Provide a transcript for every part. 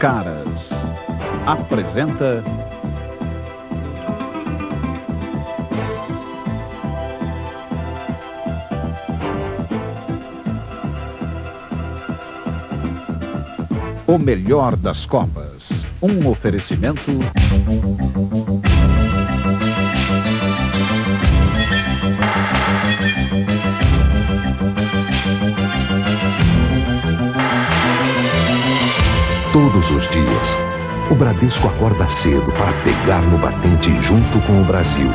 Caras apresenta o melhor das Copas. Um oferecimento todos os dias. O Bradesco acorda cedo para pegar no batente junto com o Brasil,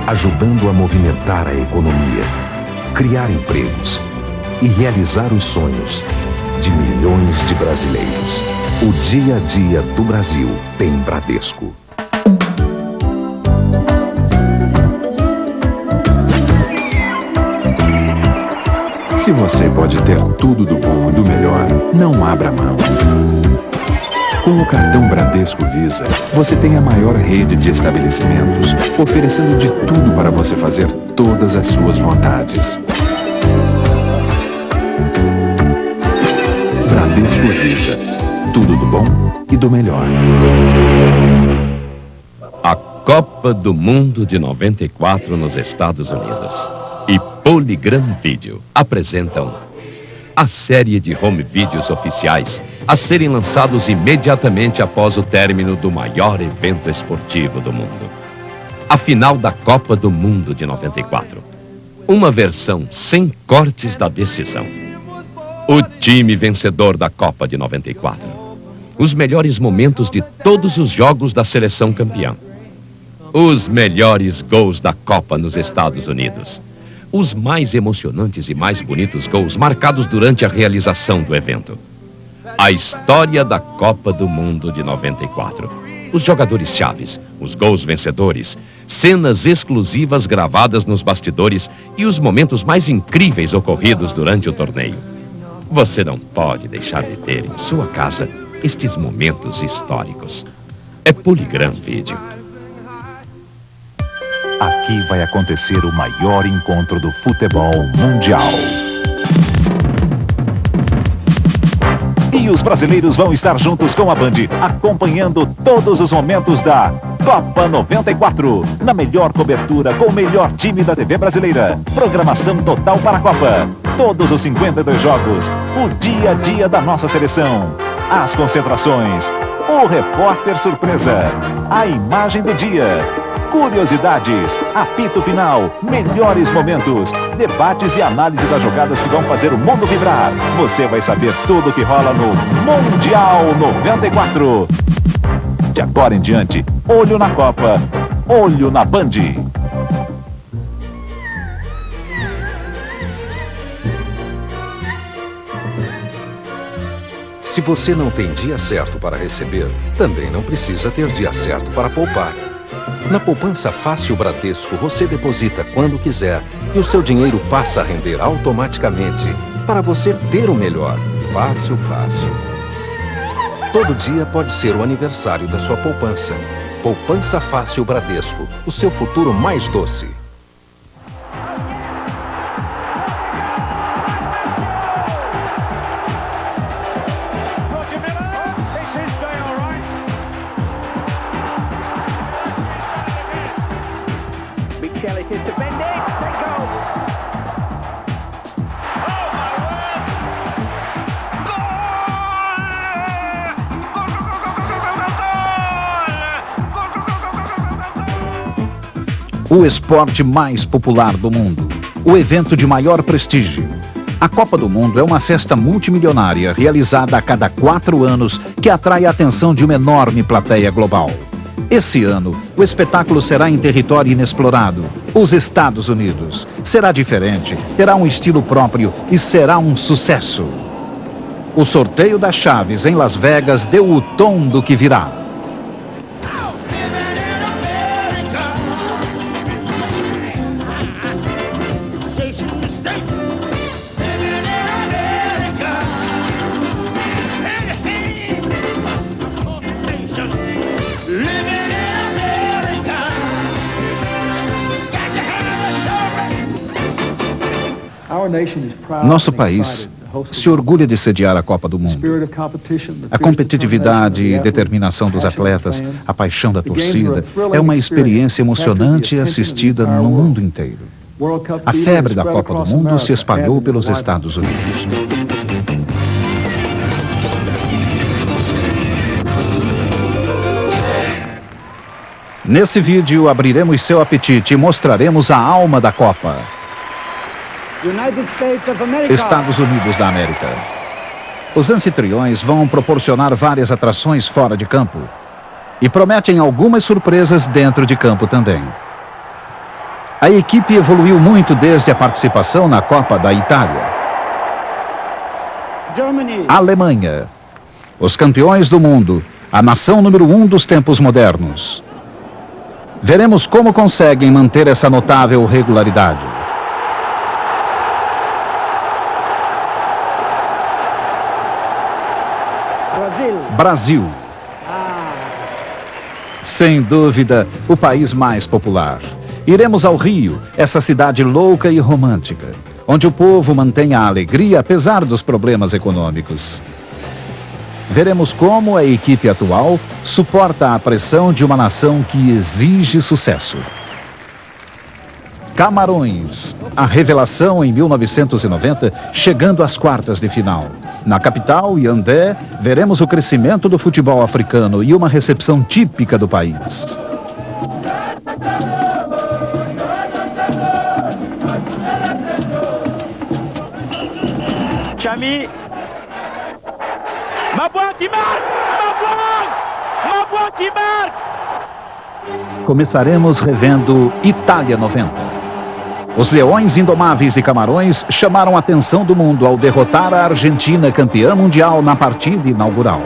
ajudando a movimentar a economia, criar empregos e realizar os sonhos de milhões de brasileiros. O dia a dia do Brasil tem Bradesco. Se você pode ter tudo do bom e do melhor, não abra mão. Com o cartão Bradesco Visa, você tem a maior rede de estabelecimentos, oferecendo de tudo para você fazer todas as suas vontades. Bradesco Visa, tudo do bom e do melhor. A Copa do Mundo de 94 nos Estados Unidos e Polygram Video apresentam a série de home videos oficiais a serem lançados imediatamente após o término do maior evento esportivo do mundo. A final da Copa do Mundo de 94. Uma versão sem cortes da decisão. O time vencedor da Copa de 94. Os melhores momentos de todos os jogos da seleção campeã. Os melhores gols da Copa nos Estados Unidos. Os mais emocionantes e mais bonitos gols marcados durante a realização do evento. A história da Copa do Mundo de 94. Os jogadores chaves, os gols vencedores, cenas exclusivas gravadas nos bastidores e os momentos mais incríveis ocorridos durante o torneio. Você não pode deixar de ter em sua casa estes momentos históricos. É Polygram Video. Aqui vai acontecer o maior encontro do futebol mundial. E os brasileiros vão estar juntos com a Band, acompanhando todos os momentos da Copa 94. Na melhor cobertura, com o melhor time da TV brasileira. Programação total para a Copa. Todos os 52 jogos. O dia a dia da nossa seleção. As concentrações. O repórter surpresa. A imagem do dia. Curiosidades, apito final, melhores momentos, debates e análise das jogadas que vão fazer o mundo vibrar. Você vai saber tudo o que rola no Mundial 94. De agora em diante, olho na Copa, olho na Band. Se você não tem dia certo para receber, também não precisa ter dia certo para poupar. Na poupança Fácil Bradesco, você deposita quando quiser e o seu dinheiro passa a render automaticamente para você ter o melhor. Fácil, fácil. Todo dia pode ser o aniversário da sua poupança. Poupança Fácil Bradesco, o seu futuro mais doce. O esporte mais popular do mundo, o evento de maior prestígio. A Copa do Mundo é uma festa multimilionária realizada a cada 4 anos que atrai a atenção de uma enorme plateia global. Esse ano, o espetáculo será em território inexplorado, os Estados Unidos. Será diferente, terá um estilo próprio e será um sucesso. O sorteio das chaves em Las Vegas deu o tom do que virá. Nosso país se orgulha de sediar a Copa do Mundo. A competitividade e determinação dos atletas, a paixão da torcida, é uma experiência emocionante assistida no mundo inteiro. A febre da Copa do Mundo se espalhou pelos Estados Unidos. Nesse vídeo, abriremos seu apetite e mostraremos a alma da Copa. Estados Unidos da América. Os anfitriões vão proporcionar várias atrações fora de campo e prometem algumas surpresas dentro de campo também. A equipe evoluiu muito desde a participação na Copa da Itália. Alemanha. Os campeões do mundo, a nação número 1 dos tempos modernos. Veremos como conseguem manter essa notável regularidade. Brasil. Sem dúvida, o país mais popular. Iremos ao Rio, essa cidade louca e romântica, onde o povo mantém a alegria apesar dos problemas econômicos. Veremos como a equipe atual suporta a pressão de uma nação que exige sucesso. Camarões, a revelação em 1990, chegando às quartas de final. Na capital, Yaoundé, veremos o crescimento do futebol africano e uma recepção típica do país. Chami. Mabouan qui marque! Mabouan qui marque! Começaremos revendo Itália 90. Os Leões Indomáveis de Camarões chamaram a atenção do mundo ao derrotar a Argentina, campeã mundial, na partida inaugural.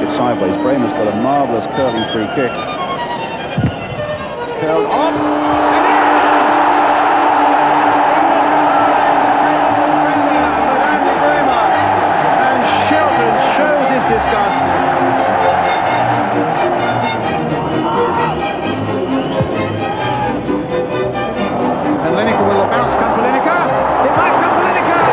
Sideways. Brehmer's got a marvellous curling free kick. Curled on. And Shelton shows his disgust. And Lineker will bounce. Come for Lineker. It might come for Lineker.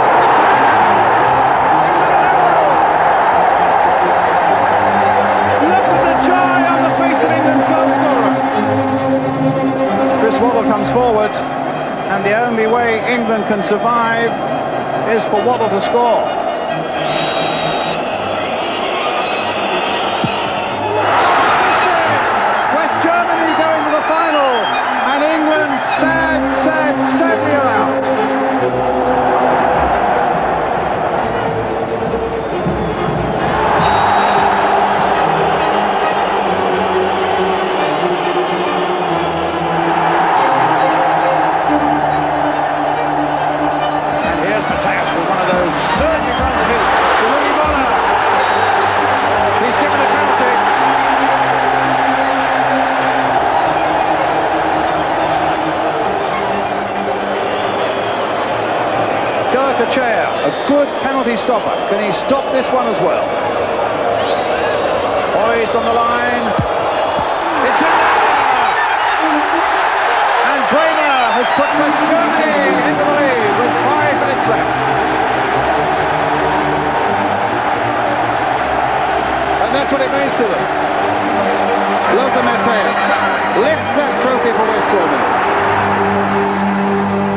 Chris Waddle comes forward, and the only way England can survive is for Waddle to score. West Germany going to the final, and England sadly are out. A good penalty stopper. Can he stop this one as well? Poised on the line. It's in there! And Brehmer has put West Germany into the lead with 5 minutes left. And that's what it means to them. Lothar Matthäus lifts that trophy for West Germany.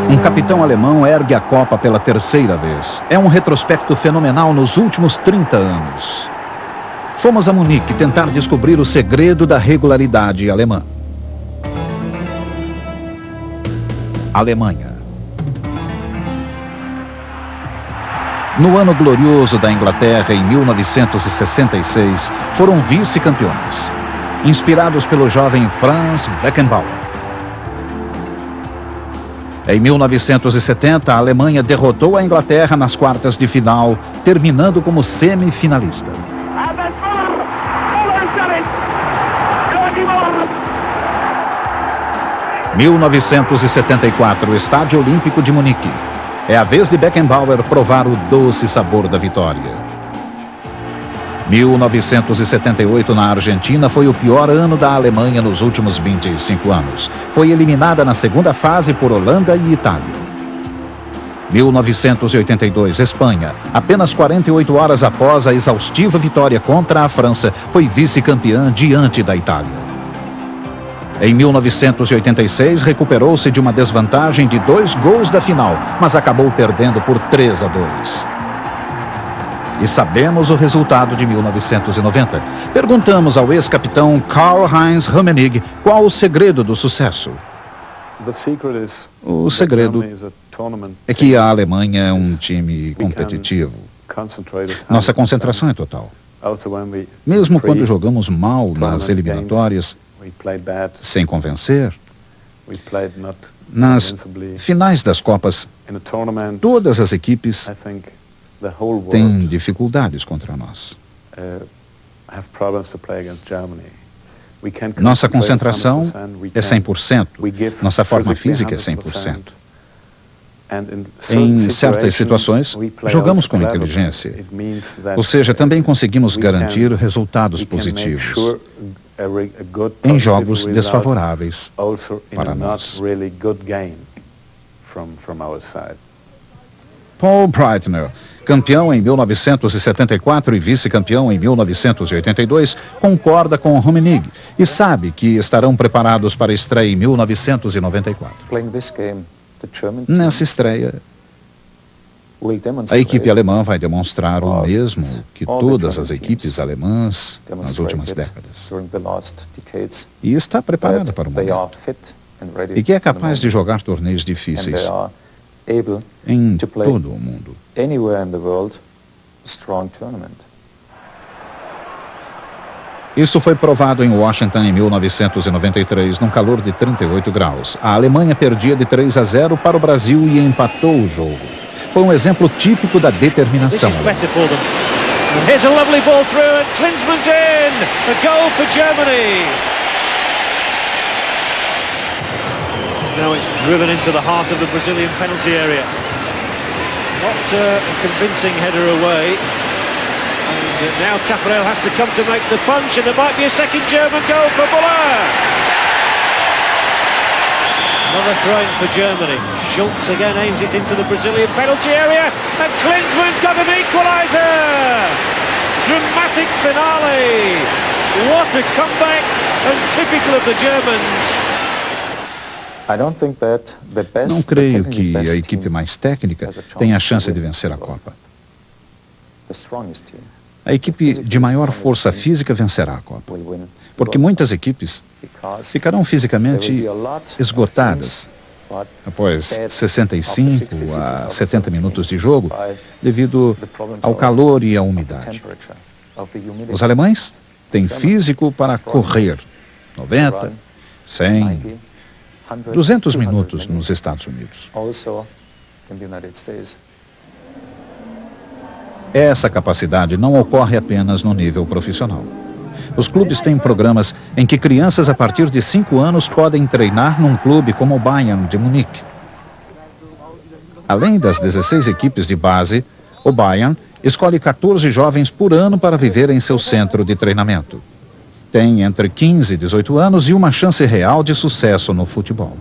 Um capitão alemão ergue a Copa pela terceira vez. É um retrospecto fenomenal nos últimos 30 anos. Fomos a Munique tentar descobrir o segredo da regularidade alemã. Alemanha. No ano glorioso da Inglaterra, em 1966, foram vice-campeões, inspirados pelo jovem Franz Beckenbauer. Em 1970, a Alemanha derrotou a Inglaterra nas quartas de final, terminando como semifinalista. 1974, Estádio Olímpico de Munique. É a vez de Beckenbauer provar o doce sabor da vitória. 1978 na Argentina foi o pior ano da Alemanha nos últimos 25 anos. Foi eliminada na segunda fase por Holanda e Itália. 1982, Espanha, apenas 48 horas após a exaustiva vitória contra a França, foi vice-campeã diante da Itália. Em 1986, recuperou-se de uma desvantagem de 2 gols da final, mas acabou perdendo por 3-2. E sabemos o resultado de 1990. Perguntamos ao ex-capitão Karl-Heinz Rummenigge qual o segredo do sucesso. O segredo é que a Alemanha é um time competitivo. Nossa concentração é total. Mesmo quando jogamos mal nas eliminatórias, sem convencer, nas finais das Copas, todas as equipes têm dificuldades contra nós. Nossa concentração é 100%, nossa forma física é 100%. Em certas situações, jogamos com inteligência, ou seja, também conseguimos garantir resultados positivos em jogos desfavoráveis para nós. Paul Breitner, campeão em 1974 e vice-campeão em 1982, concorda com Rummenigge e sabe que estarão preparados para a estreia em 1994. Nessa estreia, a equipe alemã vai demonstrar o mesmo que todas as equipes alemãs nas últimas décadas. E está preparada para o momento. E que é capaz de jogar torneios difíceis em todo o mundo. Isso foi provado em Washington em 1993, num calor de 38 graus. A Alemanha perdia de 3-0 para o Brasil e empatou o jogo. Foi um exemplo típico da determinação. Here's a lovely ball through and Klinsmann's in. A goal for Germany. Now it's driven into the heart of the Brazilian penalty area. Not a convincing header away. And now Taparel has to come to make the punch, and there might be a second German goal for Müller. Another throw-in for Germany. Schultz again aims it into the Brazilian penalty area, and Klinsmann's got an equaliser. Dramatic finale. What a comeback, and typical of the Germans. Não creio que a equipe mais técnica tenha a chance de vencer a Copa. A equipe de maior força física vencerá a Copa, porque muitas equipes ficarão fisicamente esgotadas após 65 a 70 minutos de jogo, devido ao calor e à umidade. Os alemães têm físico para correr 90, 100, 200 minutos nos Estados Unidos. Essa capacidade não ocorre apenas no nível profissional. Os clubes têm programas em que crianças a partir de 5 anos podem treinar num clube como o Bayern de Munique. Além das 16 equipes de base, o Bayern escolhe 14 jovens por ano para viver em seu centro de treinamento. Tem entre 15 e 18 anos e uma chance real de sucesso no futebol.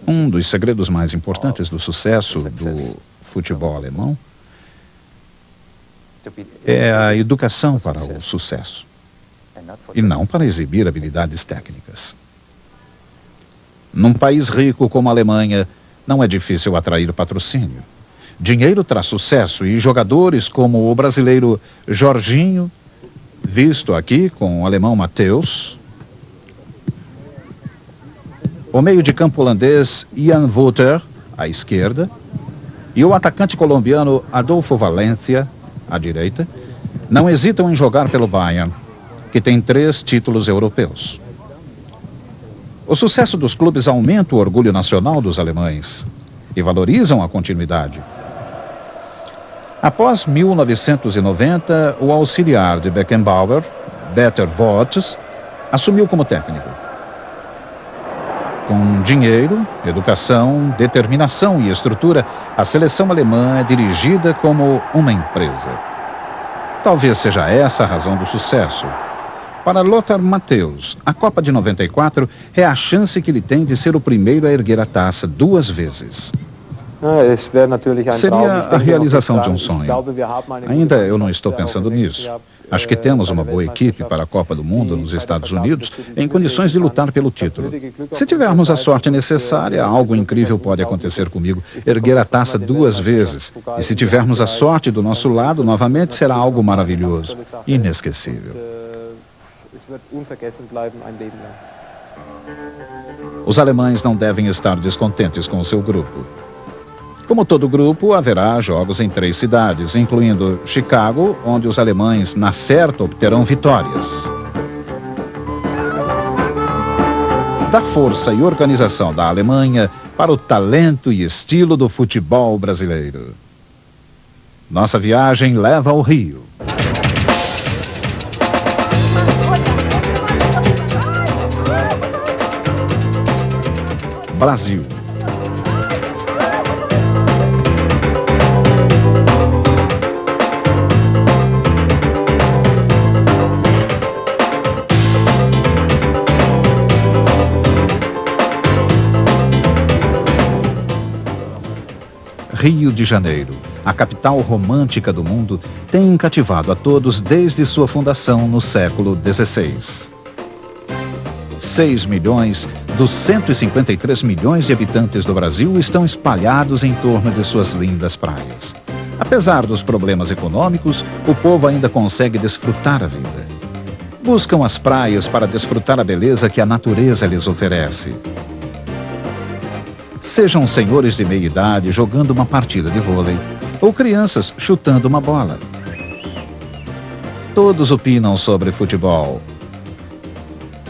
Um dos segredos mais importantes do sucesso do futebol alemão é a educação para o sucesso, e não para exibir habilidades técnicas. Num país rico como a Alemanha, não é difícil atrair patrocínio. Dinheiro traz sucesso e jogadores como o brasileiro Jorginho, visto aqui com o alemão Matheus, o meio de campo holandês Ian Wolter, à esquerda, e o atacante colombiano Adolfo Valencia, à direita, não hesitam em jogar pelo Bayern, que tem 3 títulos europeus. O sucesso dos clubes aumenta o orgulho nacional dos alemães e valorizam a continuidade. Após 1990, o auxiliar de Beckenbauer, Peter Voets, assumiu como técnico. Com dinheiro, educação, determinação e estrutura, a seleção alemã é dirigida como uma empresa. Talvez seja essa a razão do sucesso. Para Lothar Matthäus, a Copa de 94 é a chance que ele tem de ser o primeiro a erguer a taça 2 vezes. Seria a realização de um sonho. Ainda eu não estou pensando nisso. Acho que temos uma boa equipe para a Copa do Mundo nos Estados Unidos em condições de lutar pelo título. Se tivermos a sorte necessária, algo incrível pode acontecer comigo, erguer a taça 2 vezes. E se tivermos a sorte do nosso lado, novamente será algo maravilhoso, inesquecível. Os alemães não devem estar descontentes com o seu grupo. Como todo grupo, haverá jogos em 3 cidades, incluindo Chicago, onde os alemães, na certa, obterão vitórias. Da força e organização da Alemanha para o talento e estilo do futebol brasileiro. Nossa viagem leva ao Rio. Brasil. Rio de Janeiro, a capital romântica do mundo, tem cativado a todos desde sua fundação no século XVI. 6 milhões dos 153 milhões de habitantes do Brasil estão espalhados em torno de suas lindas praias. Apesar dos problemas econômicos, o povo ainda consegue desfrutar a vida. Buscam as praias para desfrutar a beleza que a natureza lhes oferece. Sejam senhores de meia idade jogando uma partida de vôlei ou crianças chutando uma bola. Todos opinam sobre futebol.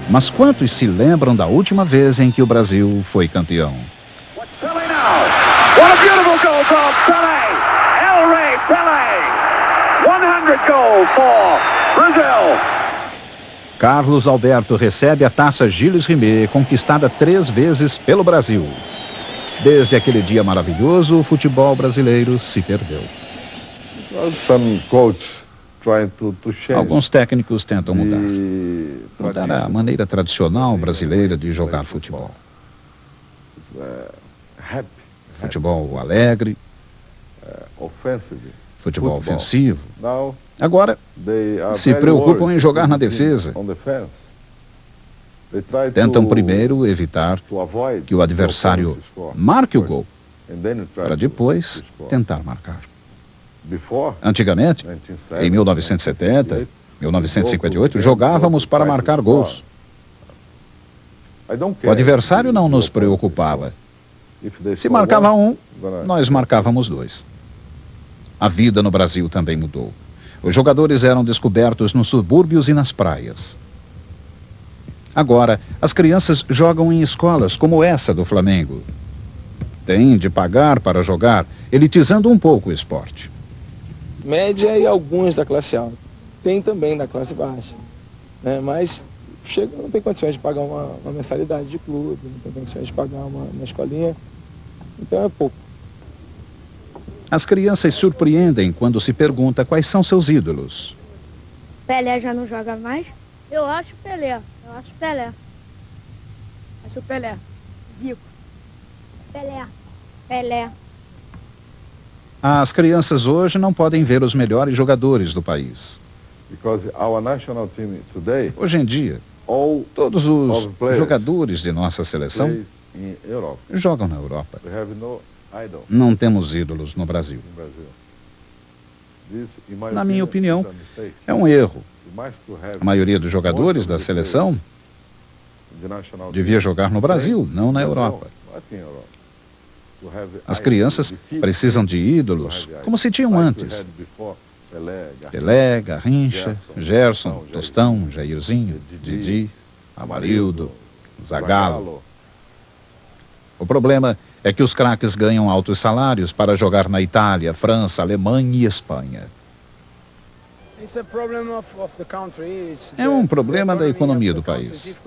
Mas quantos se lembram da última vez em que o Brasil foi campeão? Carlos Alberto recebe a taça Gilles Rimet, conquistada 3 vezes pelo Brasil. Desde aquele dia maravilhoso, o futebol brasileiro se perdeu. Alguns técnicos tentam mudar a maneira tradicional brasileira de jogar futebol. Futebol alegre, futebol ofensivo. Agora, se preocupam em jogar na defesa. Tentam primeiro evitar que o adversário marque o gol, para depois tentar marcar. Antigamente, em 1970, 1958, jogávamos para marcar gols. O adversário não nos preocupava. Se marcava um, nós marcávamos 2. A vida no Brasil também mudou. Os jogadores eram descobertos nos subúrbios e nas praias. Agora, as crianças jogam em escolas como essa do Flamengo. Têm de pagar para jogar, elitizando um pouco o esporte. Média e alguns da classe alta. Tem também da classe baixa. Né? Mas não tem condições de pagar uma mensalidade de clube, não tem condições de pagar uma escolinha. Então é pouco. As crianças surpreendem quando se pergunta quais são seus ídolos. Pelé já não joga mais? Eu acho Pelé. Acho Pelé. Zico. Pelé. As crianças hoje não podem ver os melhores jogadores do país. Hoje em dia, todos os jogadores de nossa seleção jogam na Europa. Não temos ídolos no Brasil. Na minha opinião, é um erro. A maioria dos jogadores da seleção devia jogar no Brasil, não na Europa. As crianças precisam de ídolos, como se tinham antes. Pelé, Garrincha, Gerson, Tostão, Jairzinho, Didi, Amarildo, Zagallo. O problema é que os craques ganham altos salários para jogar na Itália, França, Alemanha e Espanha. É um problema da economia do país.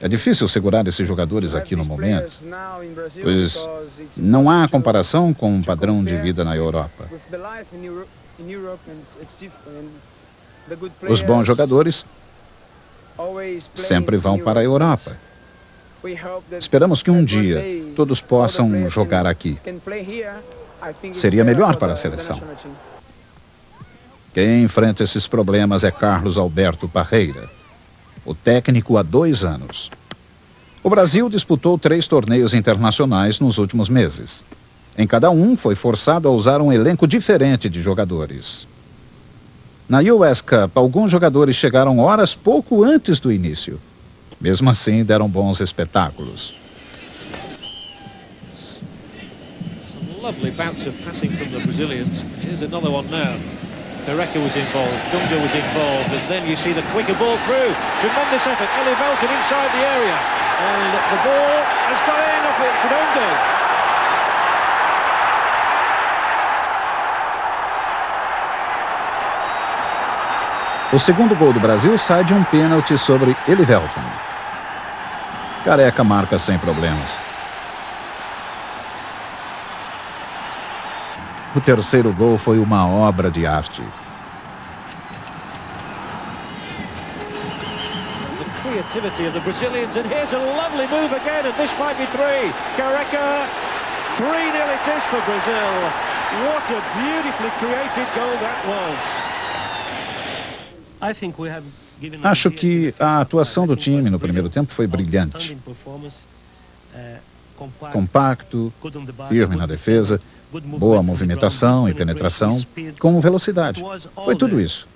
É difícil segurar esses jogadores aqui no momento, pois não há comparação com o padrão de vida na Europa. Os bons jogadores sempre vão para a Europa. Esperamos que um dia todos possam jogar aqui. Seria melhor para a seleção. Quem enfrenta esses problemas é Carlos Alberto Parreira, o técnico há 2 anos. O Brasil disputou 3 torneios internacionais nos últimos meses. Em cada um, foi forçado a usar um elenco diferente de jogadores. Na US Cup, alguns jogadores chegaram horas pouco antes do início. Mesmo assim, deram bons espetáculos. Some lovely bouts of passing from the Brazilians. Here's another one now. Careca was involved, Dunga was involved, and then you see the quicker ball through. Tremendous effort, Elivelton inside the area. And the ball has gone in off its own goal. O segundo gol do Brasil sai de um pênalti sobre Elivelton. Careca marca sem problemas. O terceiro gol foi uma obra de arte. The creativity of the Brazilians, and here's a lovely move again, and this might be 3. Careca, 3-0 it is for Brazil. What a beautifully created goal that was. Acho que a atuação do time no primeiro tempo foi brilhante. Compacto, firme na defesa, boa movimentação e penetração, com velocidade. Foi tudo isso.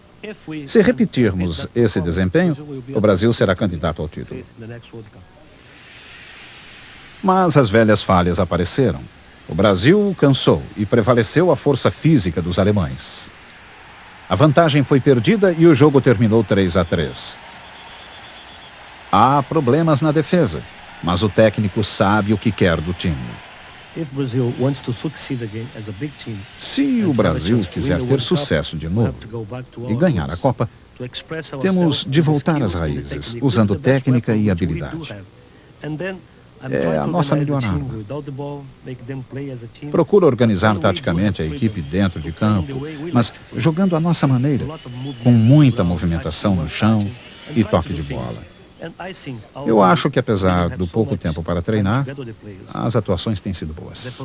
Se repetirmos esse desempenho, o Brasil será candidato ao título. Mas as velhas falhas apareceram. O Brasil cansou e prevaleceu a força física dos alemães. A vantagem foi perdida e o jogo terminou 3-3. Há problemas na defesa, mas o técnico sabe o que quer do time. Se o Brasil quiser ter sucesso de novo e ganhar a Copa, temos de voltar às raízes, usando técnica e habilidade. É a nossa melhor arma. Procura organizar taticamente a equipe dentro de campo, mas jogando à nossa maneira, com muita movimentação no chão e toque de bola. Eu acho que, apesar do pouco tempo para treinar, as atuações têm sido boas.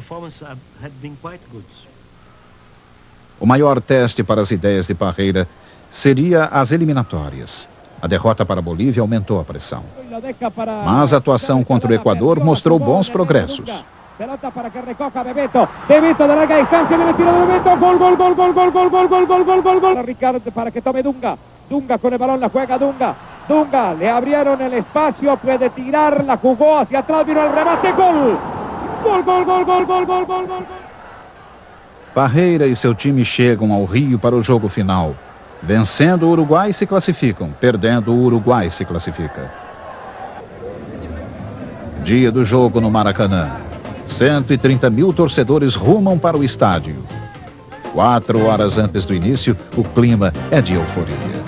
O maior teste para as ideias de Parreira seria as eliminatórias. A derrota para a Bolívia aumentou a pressão. Mas a atuação contra o Equador mostrou bons progressos. Pelota para que recoja Bebeto. Bebeto de larga distancia, viene el tiro de Bebeto. Gol, gol, gol, gol, gol, gol, gol, gol, gol, gol, gol, gol. Ricardo para que tome Dunga. Dunga con el balón, la juega Dunga. Dunga, le abrieron el espacio, puede tirar, la jugó hacia atrás, vino el remate, gol. Gol, gol, gol, gol, gol, gol, gol, gol. Parreira e seu time chegam ao Rio para o jogo final. Vencendo o Uruguai se classificam, perdendo o Uruguai se classifica. Dia do jogo no Maracanã. 130 mil torcedores rumam para o estádio. 4 horas antes do início, o clima é de euforia.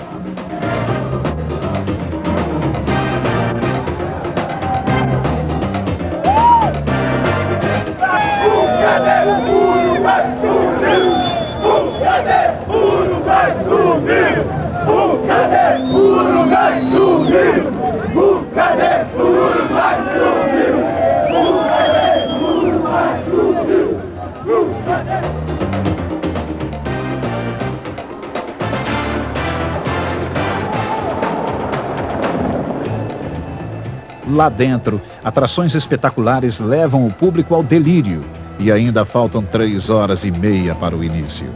Lá dentro, atrações espetaculares levam o público ao delírio e ainda faltam 3 horas e meia para o início.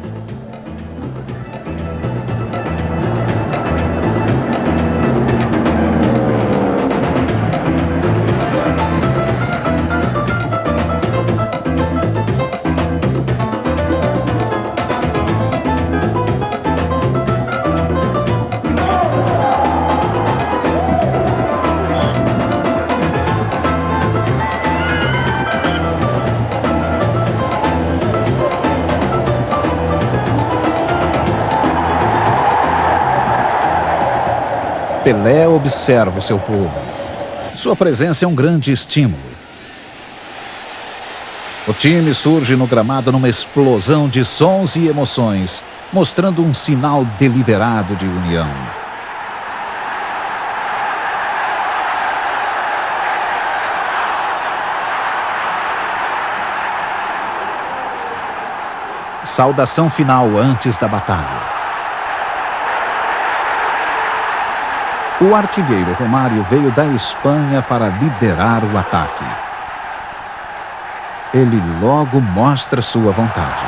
Pelé observa o seu povo. Sua presença é um grande estímulo. O time surge no gramado numa explosão de sons e emoções, mostrando um sinal deliberado de união. Saudação final antes da batalha. O artilheiro Romário veio da Espanha para liderar o ataque. Ele logo mostra sua vontade.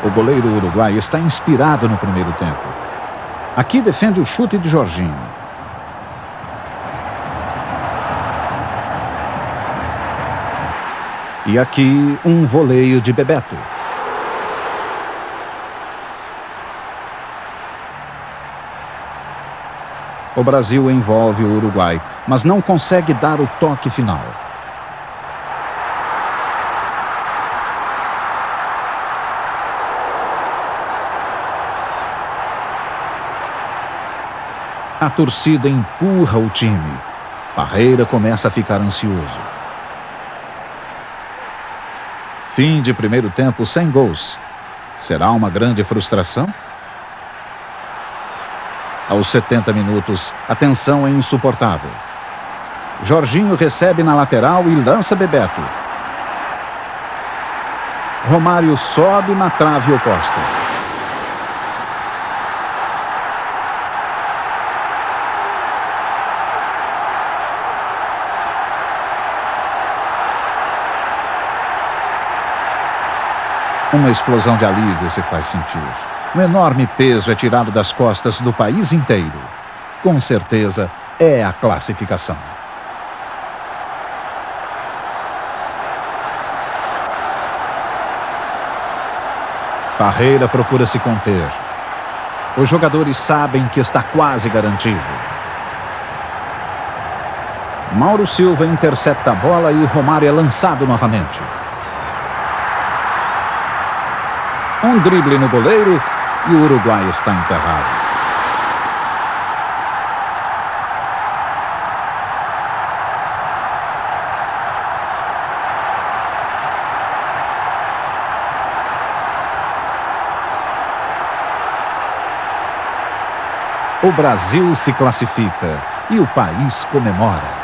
O goleiro uruguaio está inspirado no primeiro tempo. Aqui defende o chute de Jorginho. E aqui um voleio de Bebeto. O Brasil envolve o Uruguai, mas não consegue dar o toque final. A torcida empurra o time. Parreira começa a ficar ansioso. Fim de primeiro tempo sem gols. Será uma grande frustração? Aos 70 minutos, a tensão é insuportável. Jorginho recebe na lateral e lança Bebeto. Romário sobe na trave oposta. Uma explosão de alívio se faz sentir. Um enorme peso é tirado das costas do país inteiro. Com certeza, é a classificação. Parreira procura se conter. Os jogadores sabem que está quase garantido. Mauro Silva intercepta a bola e o Romário é lançado novamente. Um drible no goleiro e o Uruguai está enterrado. O Brasil se classifica e o país comemora.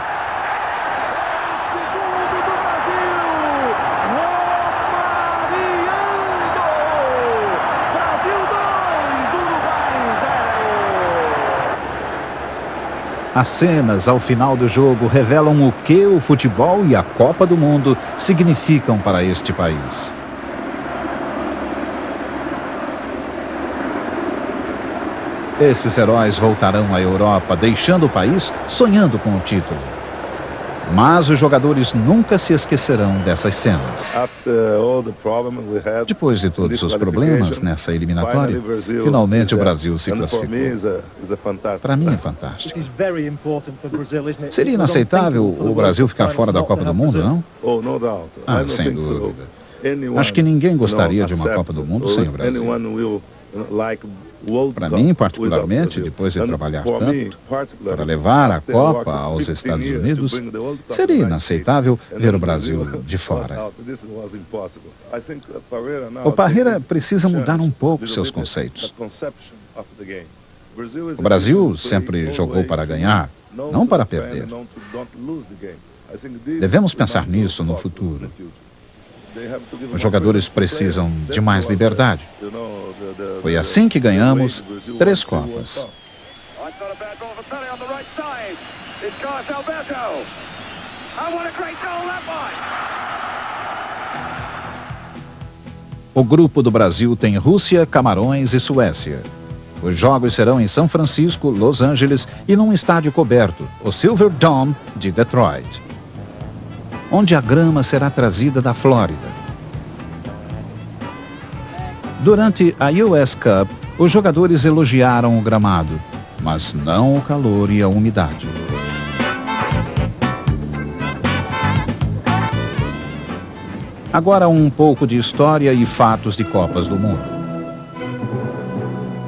As cenas ao final do jogo revelam o que o futebol e a Copa do Mundo significam para este país. Esses heróis voltarão à Europa, deixando o país sonhando com o título. Mas os jogadores nunca se esquecerão dessas cenas. Depois de todos os problemas nessa eliminatória, finalmente o Brasil se classificou. Para mim é fantástico. Seria inaceitável o Brasil ficar fora da Copa do Mundo, não? Ah, sem dúvida. Acho que ninguém gostaria de uma Copa do Mundo sem o Brasil. Para mim, particularmente, depois de trabalhar tanto para levar a Copa aos Estados Unidos, seria inaceitável ver o Brasil de fora. O Parreira precisa mudar um pouco seus conceitos. O Brasil sempre jogou para ganhar, não para perder. Devemos pensar nisso no futuro. Os jogadores precisam de mais liberdade. Foi assim que ganhamos 3 Copas. O grupo do Brasil tem Rússia, Camarões e Suécia. Os jogos serão em São Francisco, Los Angeles e num estádio coberto, o Silverdome de Detroit, onde a grama será trazida da Flórida. Durante a US Cup, os jogadores elogiaram o gramado. mas não o calor e a umidade. Agora um pouco de história e fatos de Copas do Mundo.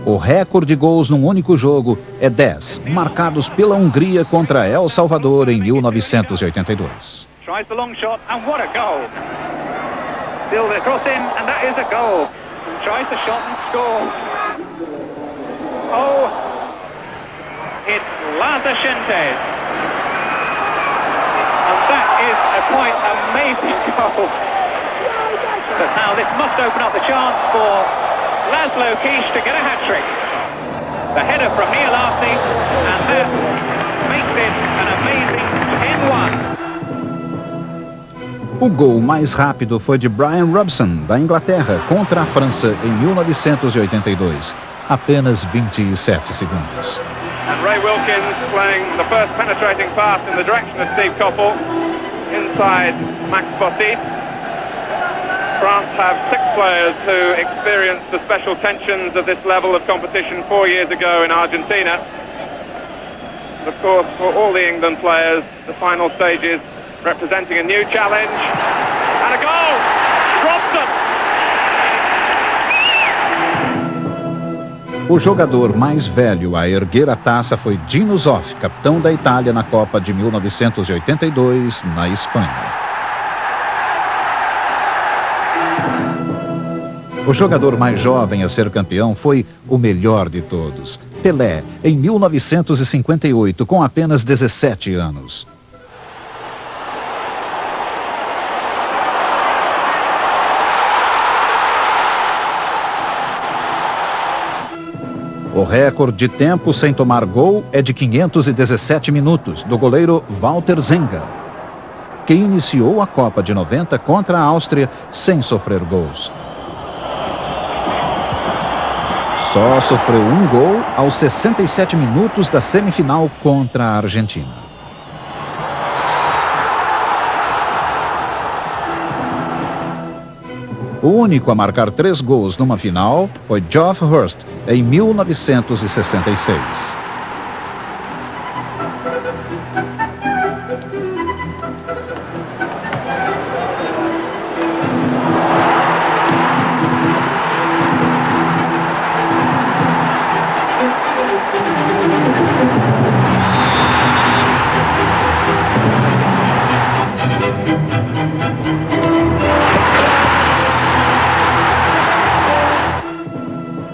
O recorde de gols num único jogo é 10, marcados pela Hungria contra El Salvador em 1982. Tries the long shot, and what a goal! Still the cross in, and that is a goal. Tries the shot and scores. Oh, it's Laza Shentes. And that is a quite amazing goal. But now this must open up the chance for Laszlo Kish to get a hat-trick. The header from Neil Arce, and that makes it an amazing 10-1. O gol mais rápido foi de Brian Robson, da Inglaterra, contra a França em 1982. Apenas 27 segundos. And Ray Wilkins playing the first penetrating pass in the direction of Steve Coppell, inside Max Bottit. France have 6 players who experienced the special tensions of this level of competition 4 years ago in Argentina. And of course, for all the England players, the final stages representing a new challenge. And a goal! Robson! O jogador mais velho a erguer a taça foi Dino Zoff, capitão da Itália na Copa de 1982, na Espanha. O jogador mais jovem a ser campeão foi o melhor de todos, Pelé, em 1958, com apenas 17 anos. O recorde de tempo sem tomar gol é de 517 minutos, do goleiro Walter Zenga, que iniciou a Copa de 90 contra a Áustria sem sofrer gols. Só sofreu um gol aos 67 minutos da semifinal contra a Argentina. O único a marcar 3 gols numa final foi Geoff Hurst, em 1966.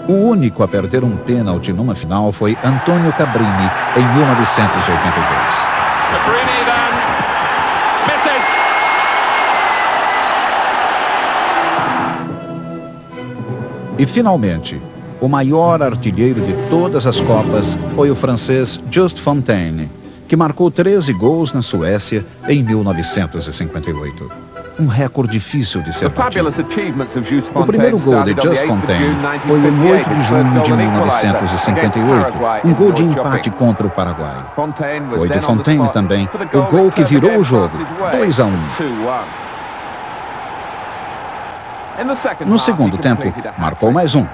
O único a perder um pênalti numa final foi Antônio Cabrini, em 1982. Cabrini then misses. E finalmente, o maior artilheiro de todas as Copas foi o francês Just Fontaine, que marcou 13 gols na Suécia em 1958. Um recorde difícil de ser batido. O primeiro gol de Just Fontaine foi em 8 de junho de 1958, um gol de empate contra o Paraguai. Foi de Fontaine também o gol que virou o jogo, 2-1. No segundo tempo, marcou mais um.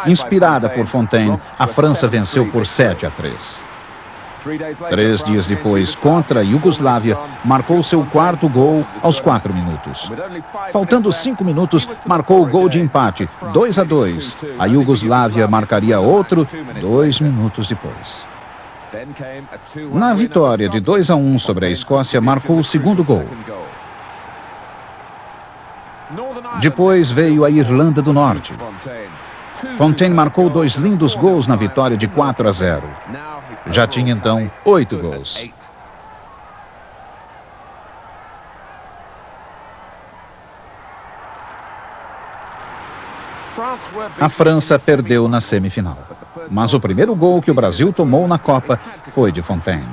Inspirada por Fontaine, a França venceu por 7-3. 3 dias depois, contra a Iugoslávia, marcou seu 4º gol aos 4 minutos. Faltando 5 minutos, marcou o gol de empate, 2-2. A Iugoslávia marcaria outro 2 minutos depois. Na vitória de 2-1 sobre a Escócia, marcou o 2º gol. Depois veio a Irlanda do Norte. Fontaine marcou 2 lindos gols na vitória de 4-0. Já tinha então 8 gols. A França perdeu na semifinal, mas o primeiro gol que o Brasil tomou na Copa foi de Fontaine.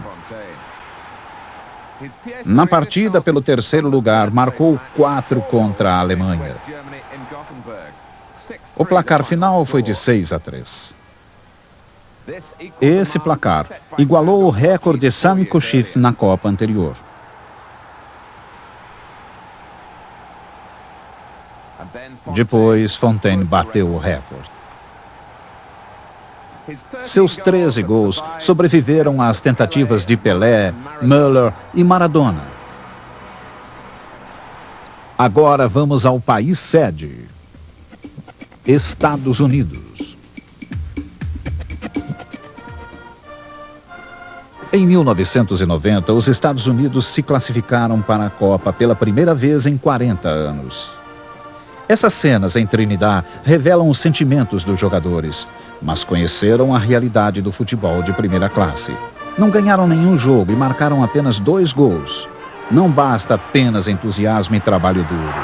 Na partida pelo 3º lugar, marcou 4 contra a Alemanha. O placar final foi de 6-3. Esse placar igualou o recorde de Sami Koschiff na Copa anterior. Depois, Fontaine bateu o recorde. Seus 13 gols sobreviveram às tentativas de Pelé, Müller e Maradona. Agora vamos ao país sede. Estados Unidos. Em 1990, os Estados Unidos se classificaram para a Copa pela primeira vez em 40 anos. Essas cenas em Trinidad revelam os sentimentos dos jogadores, mas conheceram a realidade do futebol de primeira classe. Não ganharam nenhum jogo e marcaram apenas 2 gols. Não basta apenas entusiasmo e trabalho duro.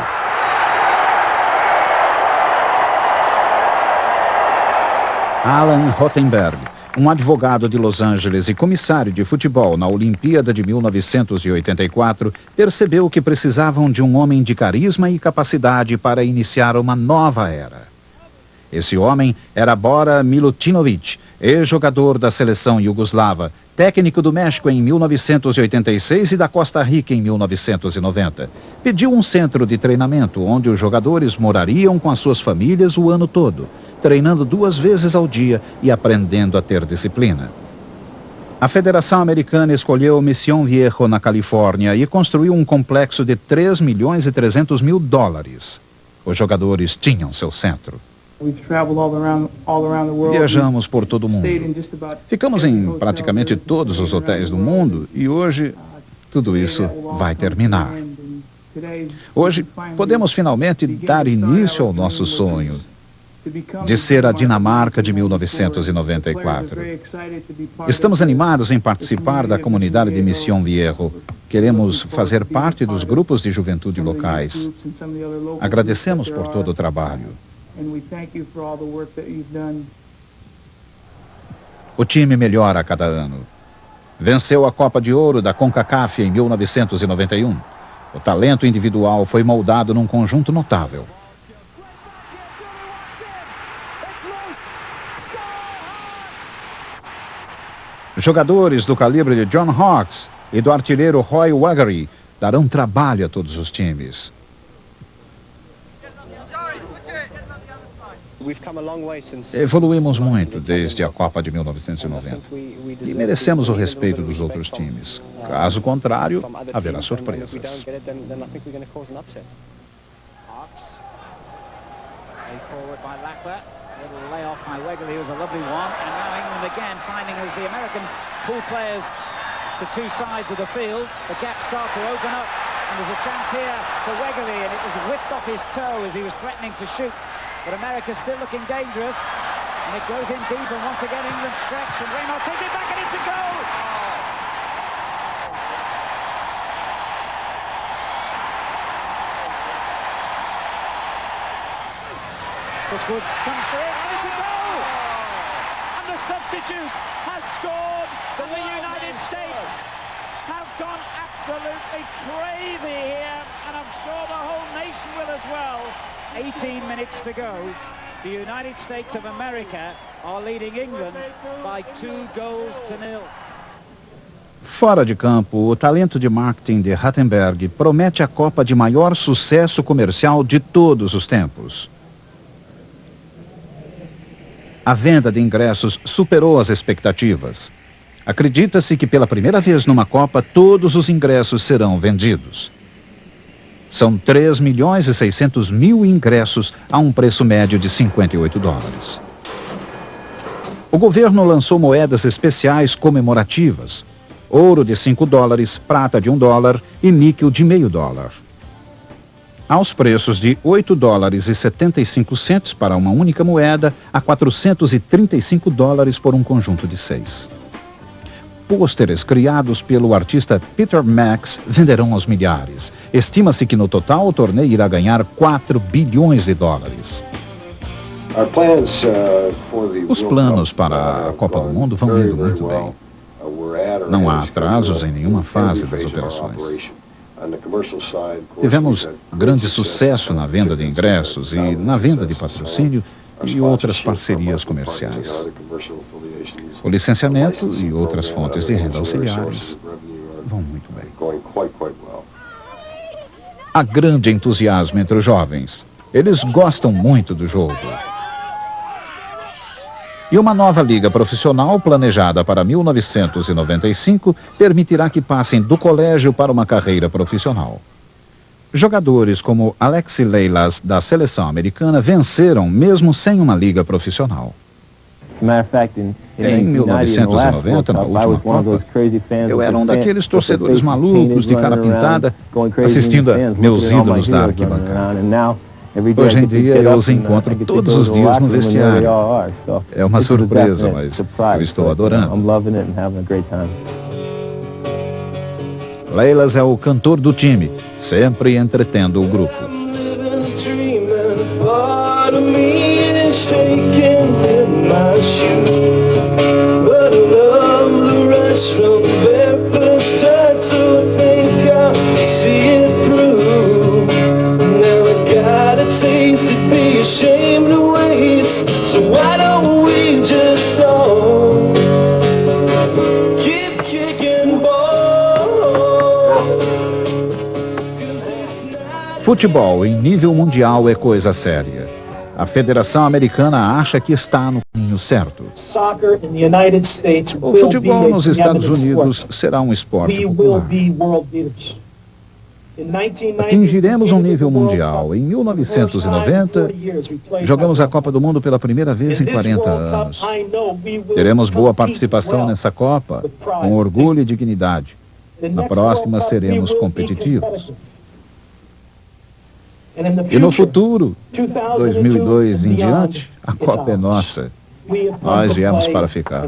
Alan Rothenberg, um advogado de Los Angeles e comissário de futebol na Olimpíada de 1984, percebeu que precisavam de um homem de carisma e capacidade para iniciar uma nova era. Esse homem era Bora Milutinovic, ex-jogador da seleção iugoslava, técnico do México em 1986 e da Costa Rica em 1990. Pediu um centro de treinamento onde os jogadores morariam com as suas famílias o ano todo, treinando 2 vezes ao dia e aprendendo a ter disciplina. A Federação Americana escolheu Mission Viejo na Califórnia e construiu um complexo de 3 milhões e 300 mil dólares. Os jogadores tinham seu centro. Viajamos por todo o mundo. Ficamos em praticamente todos os hotéis do mundo e hoje tudo isso vai terminar. Hoje podemos finalmente dar início ao nosso sonho de ser a Dinamarca de 1994. Estamos animados em participar da comunidade de Mission Viejo. Queremos fazer parte dos grupos de juventude locais. Agradecemos por todo o trabalho. O time melhora a cada ano. Venceu a Copa de Ouro da CONCACAF em 1991. O talento individual foi moldado num conjunto notável. Jogadores do calibre de John Hawks e do artilheiro Roy Waggery darão trabalho a todos os times. Evoluímos muito desde a Copa de 1990 e merecemos o respeito dos outros times. Caso contrário, haverá surpresas. Little layoff by Wegley was a lovely one, and now England again finding as the Americans pull players to 2 sides of the field, the gaps start to open up, and there's a chance here for Wegley, and it was whipped off his toe as he was threatening to shoot, but America's still looking dangerous, and it goes in deep, and once again England stretch, and Reymar takes it back and it's a goal! Woods comes for it, and it's a goal! And the substitute has scored, and the United States have gone absolutely crazy here, and I'm sure the whole nation will as well. 18 minutes to go. The United States of America are leading England by 2 goals to 0. Fora de campo, o talento de marketing de Rothenberg promete a Copa de maior sucesso comercial de todos os tempos. A venda de ingressos superou as expectativas. Acredita-se que pela primeira vez numa Copa, todos os ingressos serão vendidos. São 3 milhões e 600 mil ingressos a um preço médio de $58. O governo lançou moedas especiais comemorativas. Ouro de $5, prata de $1 e níquel de $0,5. Aos preços de $8,75 para uma única moeda a $435 por um conjunto de 6. Pôsteres criados pelo artista Peter Max venderão aos milhares. Estima-se que no total o torneio irá ganhar $4 bilhões. Os planos para a Copa do Mundo vão indo muito bem. Não há atrasos em nenhuma fase das operações. Tivemos grande sucesso na venda de ingressos e na venda de patrocínio e outras parcerias comerciais. O licenciamento e outras fontes de renda auxiliares vão muito bem. Há grande entusiasmo entre os jovens. Eles gostam muito do jogo. E uma nova liga profissional, planejada para 1995, permitirá que passem do colégio para uma carreira profissional. Jogadores como Alexi Leilas, da seleção americana, venceram mesmo sem uma liga profissional. Em 1990, na última Copa, eu era um daqueles torcedores malucos de cara pintada, assistindo a meus ídolos da arquibancada. Hoje em dia eu os encontro todos os dias no vestiário. É uma surpresa, mas eu estou adorando. Leilas é o cantor do time, sempre entretendo o grupo. Futebol em nível mundial é coisa séria. A Federação Americana acha que está no caminho certo. O futebol nos Estados Unidos será um esporte popular. Atingiremos um nível mundial. Em 1990, jogamos a Copa do Mundo pela primeira vez em 40 anos. Teremos boa participação nessa Copa, com orgulho e dignidade. Na próxima seremos competitivos. E no futuro, 2002 em diante, a Copa é nossa. Nós viemos para ficar.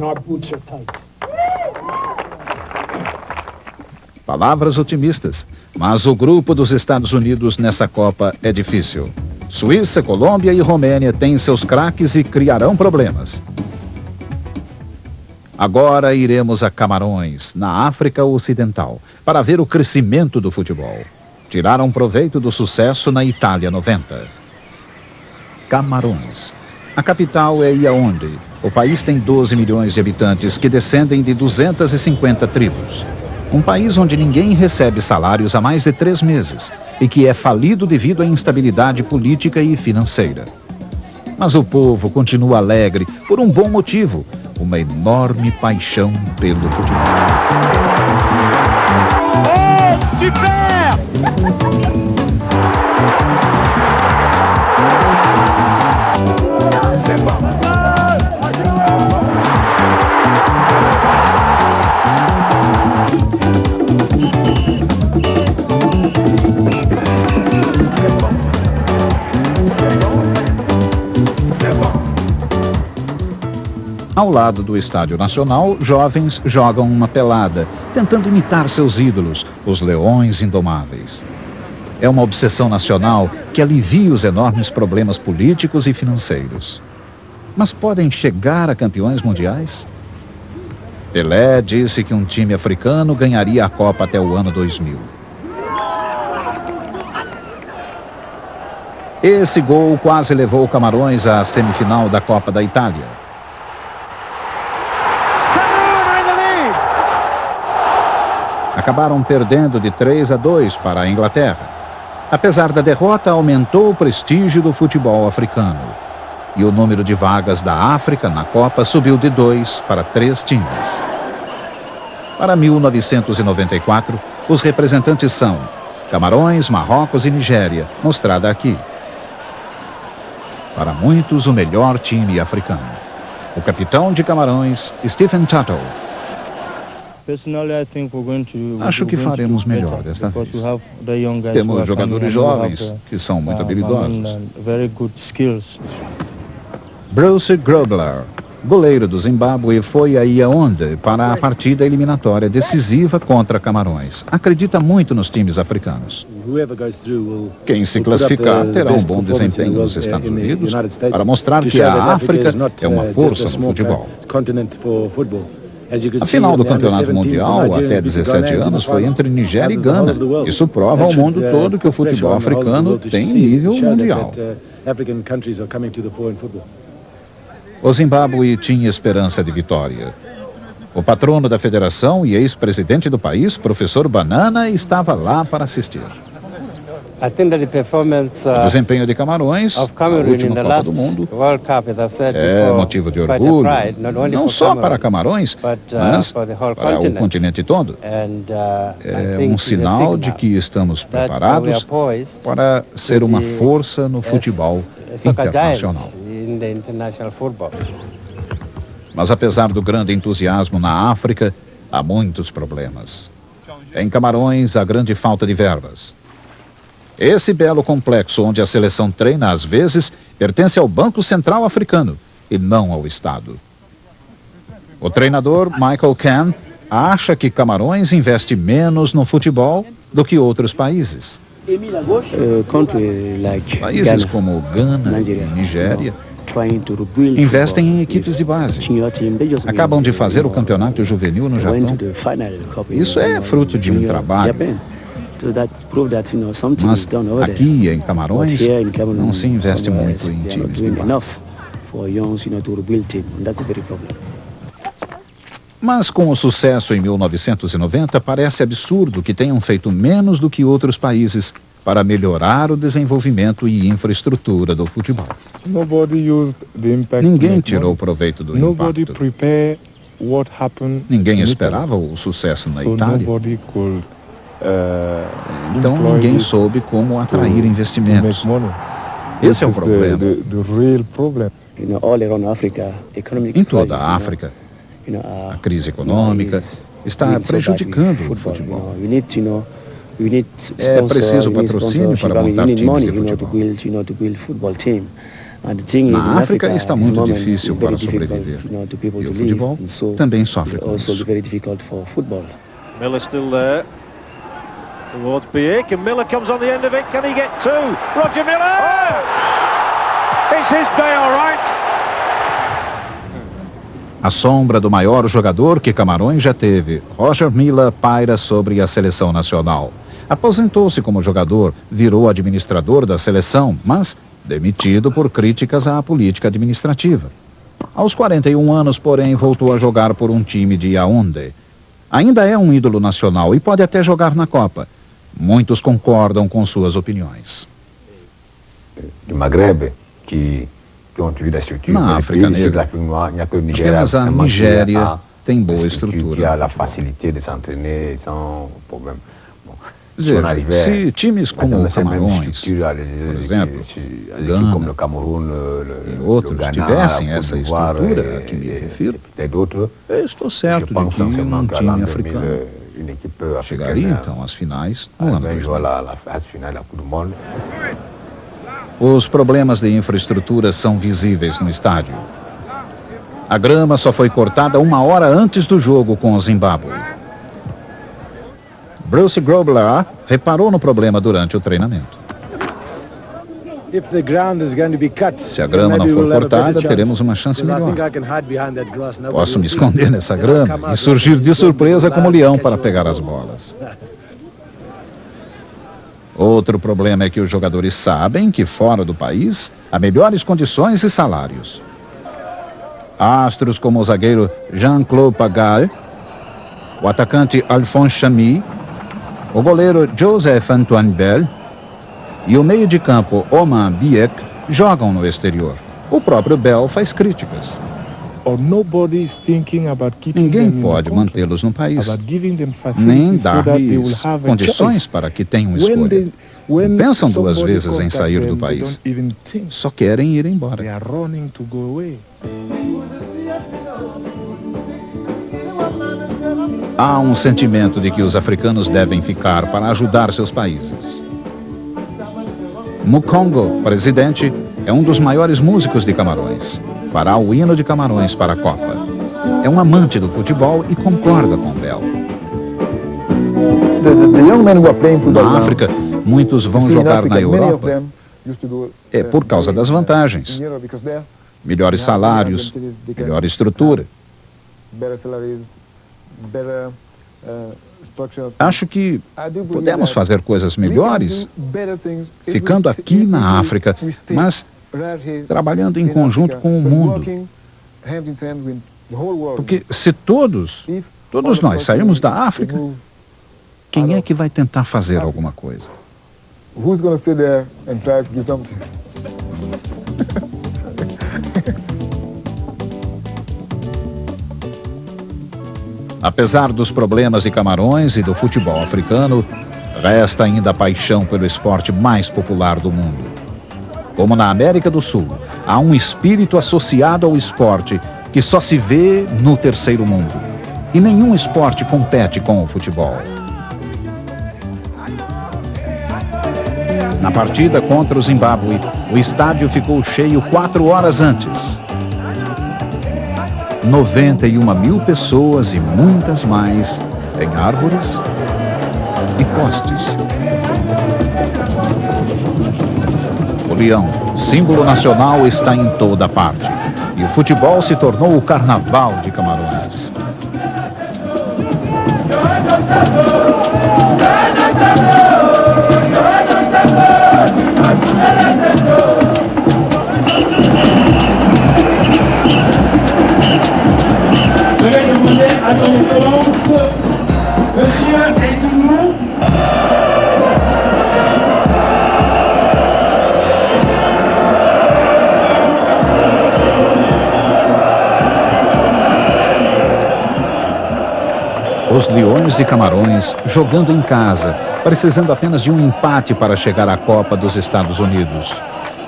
Palavras otimistas, mas o grupo dos Estados Unidos nessa Copa é difícil. Suíça, Colômbia e Romênia têm seus craques e criarão problemas. Agora iremos a Camarões, na África Ocidental, para ver o crescimento do futebol. Tiraram proveito do sucesso na Itália 90. Camarões. A capital é Yaoundé. O país tem 12 milhões de habitantes que descendem de 250 tribos. Um país onde ninguém recebe salários há mais de 3 meses e que é falido devido à instabilidade política e financeira. Mas o povo continua alegre por um bom motivo, uma enorme paixão pelo futebol. De pé! Ao lado do Estádio Nacional, jovens jogam uma pelada, tentando imitar seus ídolos, os leões indomáveis. É uma obsessão nacional que alivia os enormes problemas políticos e financeiros. Mas podem chegar a campeões mundiais? Pelé disse que um time africano ganharia a Copa até o ano 2000. Esse gol quase levou o Camarões à semifinal da Copa da Itália. Acabaram perdendo de 3-2 para a Inglaterra. Apesar da derrota, aumentou o prestígio do futebol africano. E o número de vagas da África na Copa subiu de 2 para 3 times. Para 1994, os representantes são Camarões, Marrocos e Nigéria, mostrada aqui. Para muitos, o melhor time africano. O capitão de Camarões, Stephen Tuttle. Acho que faremos melhor desta vez. Temos jogadores jovens que são muito habilidosos. Bruce Grobler, goleiro do Zimbábue, foi a Yaoundé para a partida eliminatória decisiva contra Camarões. Acredita muito nos times africanos. Quem se classificar terá um bom desempenho nos Estados Unidos para mostrar que a África é uma força no futebol. A final do Campeonato Mundial, até 17 anos, foi entre Nigéria e Gana. Isso prova ao mundo todo que o futebol africano tem nível mundial. O Zimbábue tinha esperança de vitória. O patrono da federação e ex-presidente do país, professor Banana, estava lá para assistir. O desempenho de Camarões na última Copa do Mundo é motivo de orgulho, não só para Camarões, mas para o continente todo. É um sinal de que estamos preparados para ser uma força no futebol internacional. Mas apesar do grande entusiasmo na África, há muitos problemas. Em Camarões, há grande falta de verbas. Esse belo complexo onde a seleção treina, às vezes, pertence ao Banco Central Africano e não ao Estado. O treinador Michael Cann acha que Camarões investe menos no futebol do que outros países. Países como Gana e Nigéria investem em equipes de base. Acabam de fazer o campeonato juvenil no Japão. Isso é fruto de um trabalho. Mas aqui em Camarões não se investe muito em times de base. Mas com o sucesso em 1990, parece absurdo que tenham feito menos do que outros países para melhorar o desenvolvimento e infraestrutura do futebol. Ninguém tirou proveito do impacto. Ninguém esperava o sucesso na Itália. Então ninguém soube como atrair investimentos. Esse é o problema. Em toda a África, a crise econômica está prejudicando o futebol. É preciso patrocínio para montar times de futebol. Na África está muito difícil para sobreviver. E o futebol também sofre com isso. Miller still there. Towards Biek, and Miller comes on the end of it. Can he get two? Roger Miller! Oh! It's his day, all right. A sombra do maior jogador que Camarões já teve, Roger Miller, paira sobre a seleção nacional. Aposentou-se como jogador, virou administrador da seleção, mas demitido por críticas à política administrativa. Aos 41 anos, porém, voltou a jogar por um time de Yaoundé. Ainda é um ídolo nacional e pode até jogar na Copa. Muitos concordam com suas opiniões. Na África Negra, apenas a Nigéria tem boa estrutura. Veja, se times como o Camarões, por exemplo, Gana e outros tivessem essa estrutura a que me refiro, eu estou certo de que um time africano chegaria então às finais no ano 2000. Os problemas de infraestrutura são visíveis no estádio. A grama só foi cortada 1 hora antes do jogo com o Zimbábue. Bruce Grobler reparou no problema durante o treinamento. Se a grama não for cortada, teremos uma chance melhor. Posso me esconder nessa grama e surgir de surpresa como leão para pegar as bolas. Outro problema é que os jogadores sabem que fora do país há melhores condições e salários. Astros como o zagueiro Jean-Claude Pagal, o atacante Alphonse Chamy, o goleiro Joseph Antoine Bell e o meio de campo Omar Biek jogam no exterior. O próprio Bell faz críticas. Ninguém pode mantê-los no país, nem dar-lhes condições para que tenham escolha. Pensam 2 vezes em sair do país. Só querem ir embora. Há um sentimento de que os africanos devem ficar para ajudar seus países. Mukongo, presidente, é um dos maiores músicos de Camarões. Fará o hino de Camarões para a Copa. É um amante do futebol e concorda com Bell. Na África, muitos vão jogar na Europa. É por causa das vantagens. Melhores salários, melhor estrutura. Acho que podemos fazer coisas melhores ficando aqui na África, mas trabalhando em conjunto com o mundo. Porque se todos nós sairmos da África, quem é que vai tentar fazer alguma coisa? who's going to sit there and try to do something? Apesar dos problemas de Camarões e do futebol africano, resta ainda a paixão pelo esporte mais popular do mundo. Como na América do Sul, há um espírito associado ao esporte que só se vê no terceiro mundo. E nenhum esporte compete com o futebol. Na partida contra o Zimbábue, o estádio ficou cheio 4 horas antes. 91 mil pessoas e muitas mais em árvores e postes. O leão, símbolo nacional, está em toda parte. E o futebol se tornou o carnaval de Camarões. Je vais demander à son excellence, Monsieur Edounou. Os Leões de Camarões jogando em casa, precisando apenas de um empate para chegar à Copa dos Estados Unidos.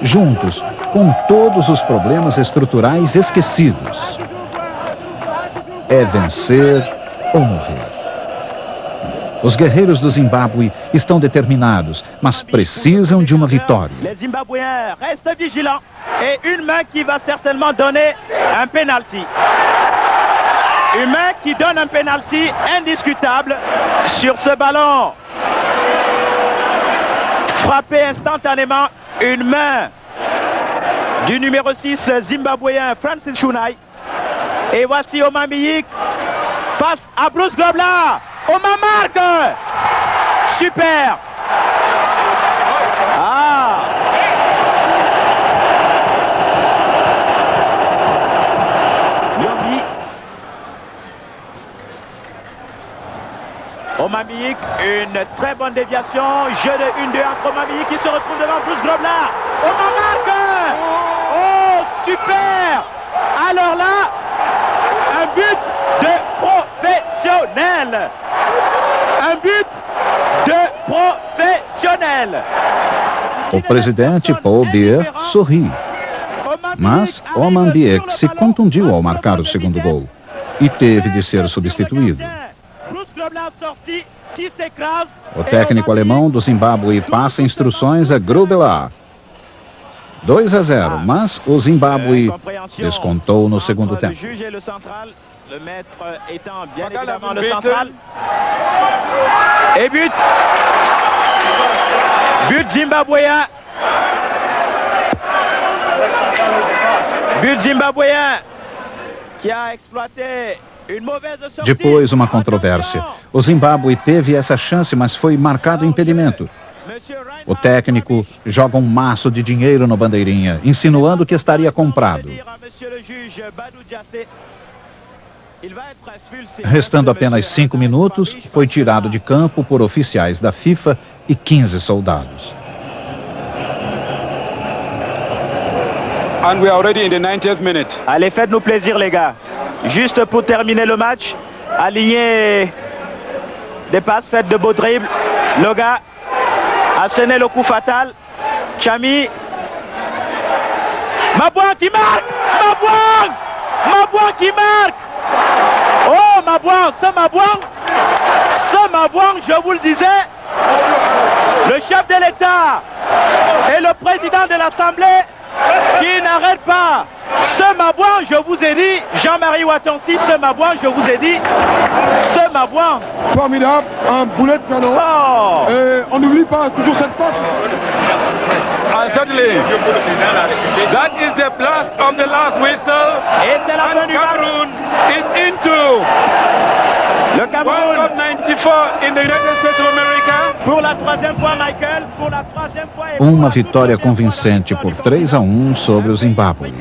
Juntos, com todos os problemas estruturais esquecidos. É vencer ou morrer. Os guerreiros do Zimbábue estão determinados, mas precisam de uma vitória. Les Zimbabwéens restent vigilants et une main qui va certainement donner un penalty. Une main qui donne un penalty indiscutable sur ce ballon. Frappé instantanément, une main du numéro 6 zimbabwéen Francis Shunai. Et voici Omar Miyik face à Bruce Grobler. Omar marque. Super. Ah. Lyobi. Omar Miyik, une très bonne déviation. Jeu de 1-2 entre Omar Miyik qui se retrouve devant Bruce Grobler. Omar marque. Oh, super. Alors là, un but de professionnel. Un but de professionnel. O presidente Paul Biya sorri. Mas Omar Miyik se contundiu ao marcar o segundo gol e teve de ser substituído. O técnico alemão do Zimbábue passa instruções a Grobler. 2-0, mas o Zimbábue descontou no segundo tempo. Le maître étant bien évidemment le central. Et but. But zimbabwéen. But zimbabwéen qui a exploité une mauvaise sortie. Depois uma controvérsia. O Zimbábue teve essa chance, mas foi marcado impedimento. O técnico joga um maço de dinheiro no bandeirinha, insinuando que estaria comprado. Restando apenas 5 minutos, foi tirado de campo por oficiais da FIFA e 15 soldados. And we are already in the 90th minute. Allez, faites-nous plaisir, les gars. Juste pour terminer le match, alignez des passes, faites de beaux dribbles. Loga, assénez le coup fatal. Chami. Mabouang qui marque. Mabouang. Mabouang qui marque. Oh, Mabouang, ce Mabouang, je vous le disais, le chef de l'État et le président de l'Assemblée qui n'arrête pas. Ce Mabouang, je vous ai dit, Jean-Marie Watonsi, ce Mabouang, je vous ai dit, ce Mabouang. Formidable, un boulet de canon. Oh. On n'oublie pas toujours cette passe. And suddenly, that is the blast of the last whistle. Et c'est la fin du Cameroon is into le Cameroun World Cup 94 in the United States of America. Pour la troisième fois, Michael, pour la troisième fois. Uma vitória convincente por 3-1 sobre o Zimbábue.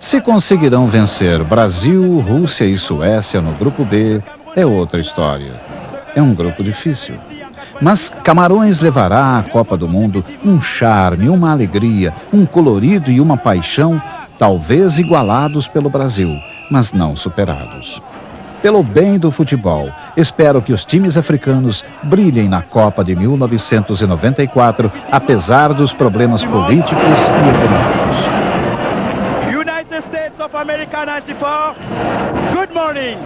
Se conseguirão vencer Brasil, Rússia e Suécia no grupo B, é outra história. É um grupo difícil. Mas Camarões levará à Copa do Mundo um charme, uma alegria, um colorido e uma paixão, talvez igualados pelo Brasil, mas não superados. Pelo bem do futebol, espero que os times africanos brilhem na Copa de 1994, apesar dos problemas políticos e econômicos. United States of America 94, good morning!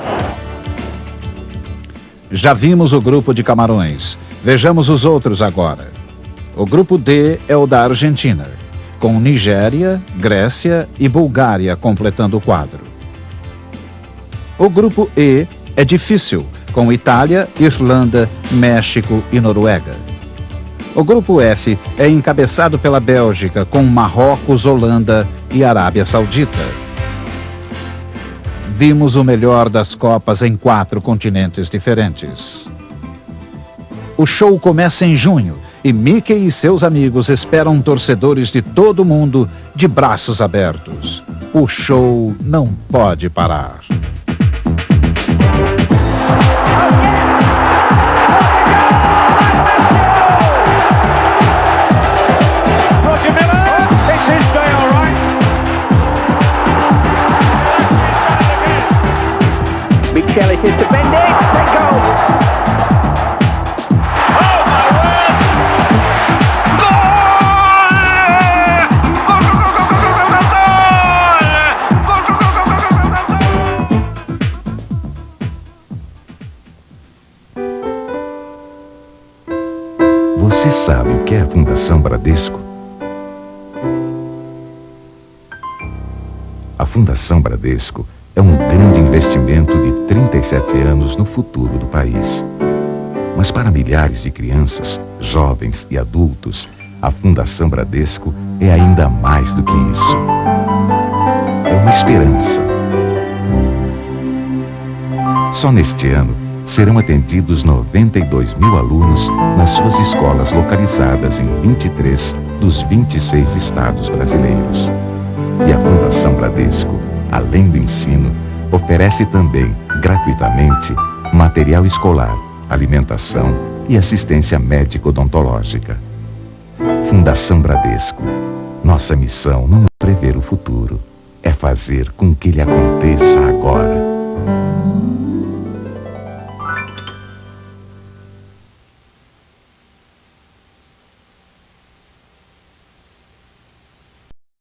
Já vimos o grupo de Camarões. Vejamos os outros agora. O grupo D é o da Argentina, com Nigéria, Grécia e Bulgária completando o quadro. O grupo E é difícil, com Itália, Irlanda, México e Noruega. O grupo F é encabeçado pela Bélgica, com Marrocos, Holanda e Arábia Saudita. Vimos o melhor das Copas em 4 continentes diferentes. O show começa em junho e Mickey e seus amigos esperam torcedores de todo o mundo de braços abertos. O show não pode parar. Kelly hits the bending, they go! Oh my word! Você sabe o que é a Fundação Bradesco? A Fundação Bradesco é um grande investimento de 37 anos no futuro do país. Mas para milhares de crianças, jovens e adultos, a Fundação Bradesco é ainda mais do que isso. É uma esperança. Só neste ano, serão atendidos 92 mil alunos nas suas escolas localizadas em 23 dos 26 estados brasileiros. E a Fundação Bradesco, além do ensino, oferece também, gratuitamente, material escolar, alimentação e assistência médico-odontológica. Fundação Bradesco. Nossa missão não é prever o futuro, é fazer com que ele aconteça agora.